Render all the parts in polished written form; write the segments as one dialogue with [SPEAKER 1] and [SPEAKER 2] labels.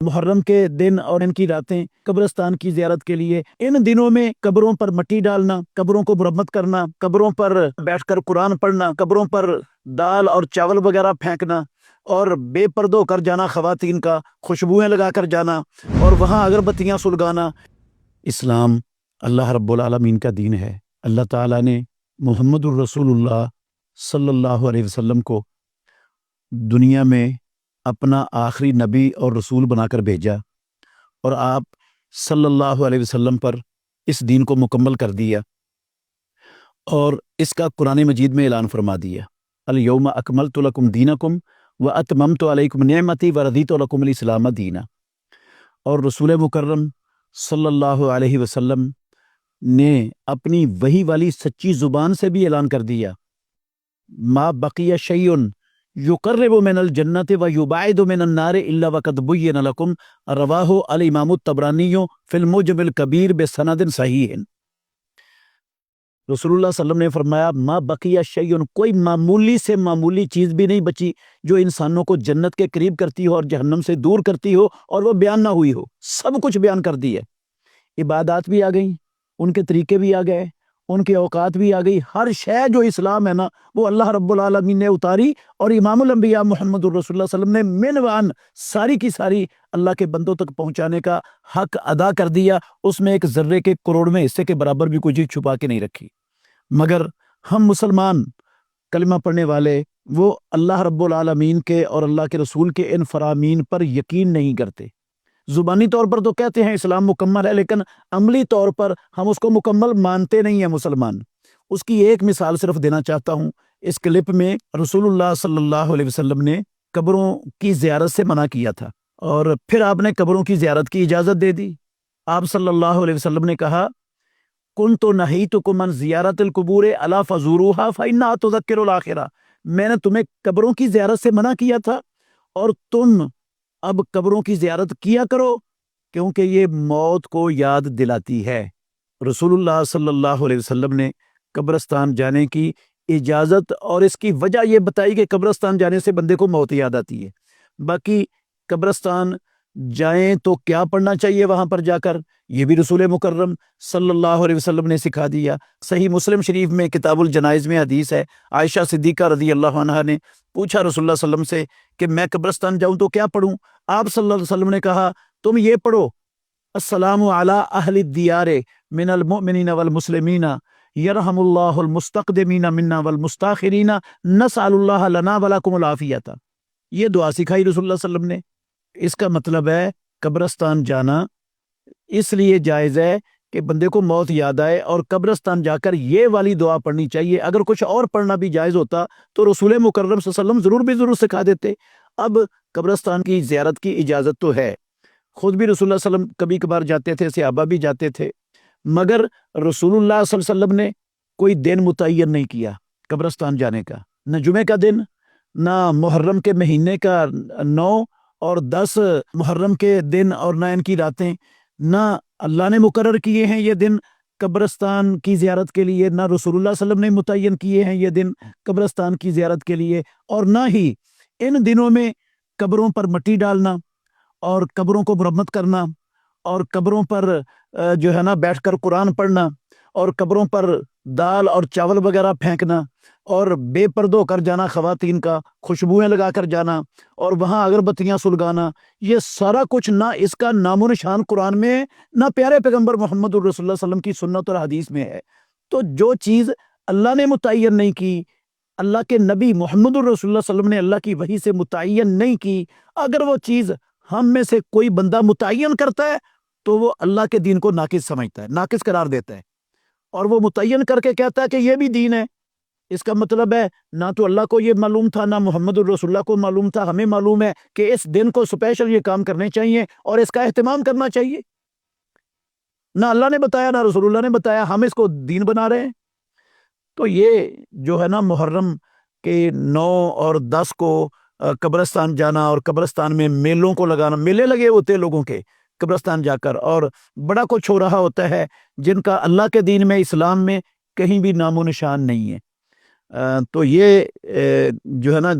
[SPEAKER 1] محرم کے دن اور ان کی راتیں قبرستان کی زیارت کے لیے، ان دنوں میں قبروں پر مٹی ڈالنا، قبروں کو مرمت کرنا، قبروں پر بیٹھ کر قرآن پڑھنا، قبروں پر دال اور چاول وغیرہ پھینکنا، اور بے پردہ ہو کر جانا خواتین کا، خوشبوئیں لگا کر جانا اور وہاں اگربتیاں سلگانا۔ اسلام اللہ رب العالمین کا دین ہے۔ اللہ تعالیٰ نے محمد الرسول اللہ صلی اللہ علیہ وسلم کو دنیا میں اپنا آخری نبی اور رسول بنا کر بھیجا، اور آپ صلی اللہ علیہ وسلم پر اس دین کو مکمل کر دیا، اور اس کا قرآن مجید میں اعلان فرما دیا، الیوم اکملت لکم دینکم واتممت علیکم نعمتی ورضیت لکم الاسلام دینا۔ اور رسول مکرم صلی اللہ علیہ وسلم نے اپنی وحی والی سچی زبان سے بھی اعلان کر دیا، ما بقی شیء یقرب من الجنت و یبعد من النار الا وقد بین لکم، رواہ الامام الطبرانی فی المعجم الکبیر بسند صحیح۔ رسول اللہ صلی اللہ علیہ وسلم نے فرمایا، ما بقی شیء، کوئی معمولی سے معمولی چیز بھی نہیں بچی جو انسانوں کو جنت کے قریب کرتی ہو اور جہنم سے دور کرتی ہو اور وہ بیان نہ ہوئی ہو، سب کچھ بیان کر دی ہے۔ عبادات بھی آ گئیں، ان کے طریقے بھی آ گئے، ان کے اوقات بھی آ گئی، ہر شے جو اسلام ہے نا وہ اللہ رب العالمین نے اتاری، اور امام الانبیاء محمد الرسول اللہ صلی اللہ علیہ وسلم نے منوان ساری کی ساری اللہ کے بندوں تک پہنچانے کا حق ادا کر دیا۔ اس میں ایک ذرے کے کروڑویں حصے کے برابر بھی کوئی چیز چھپا کے نہیں رکھی۔ مگر ہم مسلمان کلمہ پڑھنے والے وہ اللہ رب العالمین کے اور اللہ کے رسول کے ان فرامین پر یقین نہیں کرتے۔ زبانی طور پر تو کہتے ہیں اسلام مکمل ہے، لیکن عملی طور پر ہم اس کو مکمل مانتے نہیں ہیں مسلمان۔ اس کی ایک مثال صرف دینا چاہتا ہوں۔ اس کلپ میں رسول اللہ صلی اللہ علیہ وسلم نے قبروں کی زیارت سے منع کیا تھا، اور پھر آپ نے قبروں کی زیارت کی اجازت دے دی۔ آپ صلی اللہ علیہ وسلم نے کہا، کنت نہیتکم عن زیارت القبور الا فزوروها فانها تذکر الاخرہ، میں نے تمہیں قبروں کی زیارت سے منع کیا تھا، اور تم اب قبروں کی زیارت کیا کرو کیونکہ یہ موت کو یاد دلاتی ہے۔ رسول اللہ صلی اللہ علیہ وسلم نے قبرستان جانے کی اجازت اور اس کی وجہ یہ بتائی کہ قبرستان جانے سے بندے کو موت یاد آتی ہے۔ باقی قبرستان جائیں تو کیا پڑھنا چاہیے وہاں پر جا کر، یہ بھی رسول مکرم صلی اللہ علیہ وسلم نے سکھا دیا۔ صحیح مسلم شریف میں کتاب الجنائز میں حدیث ہے، عائشہ صدیقہ رضی اللہ عنہا نے پوچھا رسول اللہ صلی اللہ علیہ وسلم سے کہ میں قبرستان جاؤں تو کیا پڑھوں؟ آپ صلی اللہ علیہ وسلم نے کہا، تم یہ پڑھو، السلام علی اہل الدیار من المؤمنین والمسلمین یرحم اللہ المستقدمین منا والمستاخرین نسأل اللہ لنا ولکم العافیۃ۔ یہ دعا سکھائی رسول اللہ صلی اللہ علیہ وسلم نے۔ اس کا مطلب ہے قبرستان جانا اس لیے جائز ہے کہ بندے کو موت یاد آئے، اور قبرستان جا کر یہ والی دعا پڑھنی چاہیے۔ اگر کچھ اور پڑھنا بھی جائز ہوتا تو رسول مکرم صلی اللہ علیہ وسلم ضرور سکھا دیتے۔ اب قبرستان کی زیارت کی اجازت تو ہے، خود بھی رسول اللہ صلی اللہ علیہ وسلم کبھی کبھار جاتے تھے، صحابہ بھی جاتے تھے، مگر رسول اللہ صلی اللہ علیہ وسلم نے کوئی دن متعین نہیں کیا قبرستان جانے کا، نہ جمعے کا دن، نہ محرم کے مہینے کا 9 اور 10 محرم کے دن، اور نہ ان کی راتیں، نہ اللہ نے مقرر کیے ہیں یہ دن قبرستان کی زیارت کے لیے، نہ رسول اللہ صلی اللہ علیہ وسلم نے متعین کیے ہیں یہ دن قبرستان کی زیارت کے لیے، اور نہ ہی ان دنوں میں قبروں پر مٹی ڈالنا اور قبروں کو مرمت کرنا اور قبروں پر جو ہے نا بیٹھ کر قرآن پڑھنا اور قبروں پر دال اور چاول وغیرہ پھینکنا اور بے پردہ ہو کر جانا خواتین کا، خوشبوئیں لگا کر جانا اور وہاں اگربتیاں سلگانا، یہ سارا کچھ نہ اس کا نام و نشان قرآن میں ہے، نہ پیارے پیغمبر محمد الرسول اللہ صلی اللہ علیہ وسلم کی سنت اور حدیث میں ہے۔ تو جو چیز اللہ نے متعین نہیں کی، اللہ کے نبی محمد الرسول اللہ صلی اللہ علیہ وسلم نے اللہ کی وحی سے متعین نہیں کی، اگر وہ چیز ہم میں سے کوئی بندہ متعین کرتا ہے تو وہ اللہ کے دین کو ناقص سمجھتا ہے، ناقص قرار دیتا ہے، اور وہ متعین کر کے کہتا ہے کہ یہ بھی دین ہے۔ اس کا مطلب ہے نہ تو اللہ کو یہ معلوم تھا، نہ محمد الرسول اللہ کو معلوم تھا۔ ہمیں معلوم ہے کہ اس دن کو سپیشل یہ کام کرنے چاہیے اور اس کا اہتمام کرنا چاہیے۔ نہ اللہ نے بتایا نہ رسول اللہ نے بتایا، ہم اس کو دین بنا رہے ہیں۔ تو یہ جو ہے نا محرم کے 9 اور 10 کو قبرستان جانا اور قبرستان میں میلوں کو لگانا، میلے لگے ہوتے لوگوں کے قبرستان جا کر، اور بڑا کچھ ہو رہا ہوتا ہے جن کا اللہ کے دین میں، اسلام میں کہیں بھی نام و نشان نہیں ہے۔ تو یہ جو ہے نا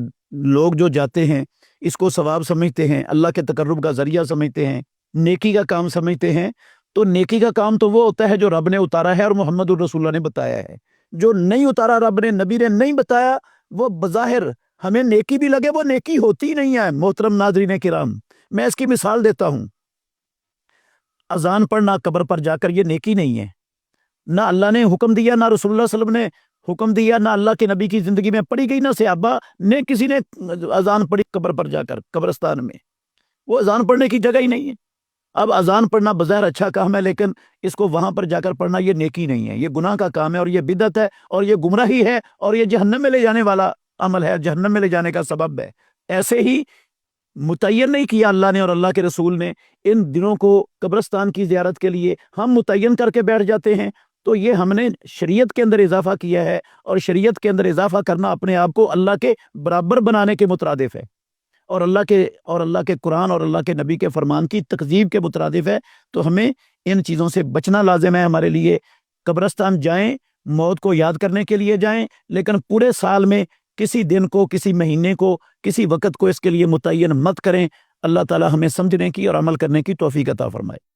[SPEAKER 1] لوگ جو جاتے ہیں اس کو ثواب سمجھتے ہیں، اللہ کے تقرب کا ذریعہ سمجھتے ہیں، نیکی کا کام سمجھتے ہیں، تو نیکی کا کام تو وہ ہوتا ہے جو رب نے اتارا ہے اور محمد الرسول اللہ نے بتایا ہے۔ جو نہیں اتارا رب نے، نبی نے نہیں بتایا، وہ بظاہر ہمیں نیکی بھی لگے، وہ نیکی ہوتی نہیں ہے۔ محترم ناظرین کرام، میں اس کی مثال دیتا ہوں۔ اذان پڑھنا قبر پر جا کر یہ نیکی نہیں ہے، نہ اللہ نے حکم دیا، نہ رسول اللہ صلی اللہ علیہ وسلم نے حکم دیا، نہ اللہ کے نبی کی زندگی میں پڑھی گئی، نہ صحابہ نے کسی نے اذان پڑھی قبر پر جا کر قبرستان میں۔ وہ اذان پڑھنے کی جگہ ہی نہیں ہے۔ اب اذان پڑھنا بظاہر اچھا کام ہے، لیکن اس کو وہاں پر جا کر پڑھنا یہ نیکی نہیں ہے، یہ گناہ کا کام ہے، اور یہ بدعت ہے، اور یہ گمراہی ہے، اور یہ جہنم میں لے جانے والا عمل ہے، جہنم میں لے جانے کا سبب ہے۔ ایسے ہی متعین نہیں کیا اللہ نے اور اللہ کے رسول نے ان دنوں کو قبرستان کی زیارت کے لیے، ہم متعین کر کے بیٹھ جاتے ہیں، تو یہ ہم نے شریعت کے اندر اضافہ کیا ہے، اور شریعت کے اندر اضافہ کرنا اپنے آپ کو اللہ کے برابر بنانے کے مترادف ہے، اور اللہ کے قرآن اور اللہ کے نبی کے فرمان کی تکذیب کے مترادف ہے۔ تو ہمیں ان چیزوں سے بچنا لازم ہے ہمارے لیے۔ قبرستان جائیں، موت کو یاد کرنے کے لیے جائیں، لیکن پورے سال میں کسی دن کو، کسی مہینے کو، کسی وقت کو اس کے لیے متعین مت کریں۔ اللہ تعالی ہمیں سمجھنے کی اور عمل کرنے کی توفیق عطا فرمائے۔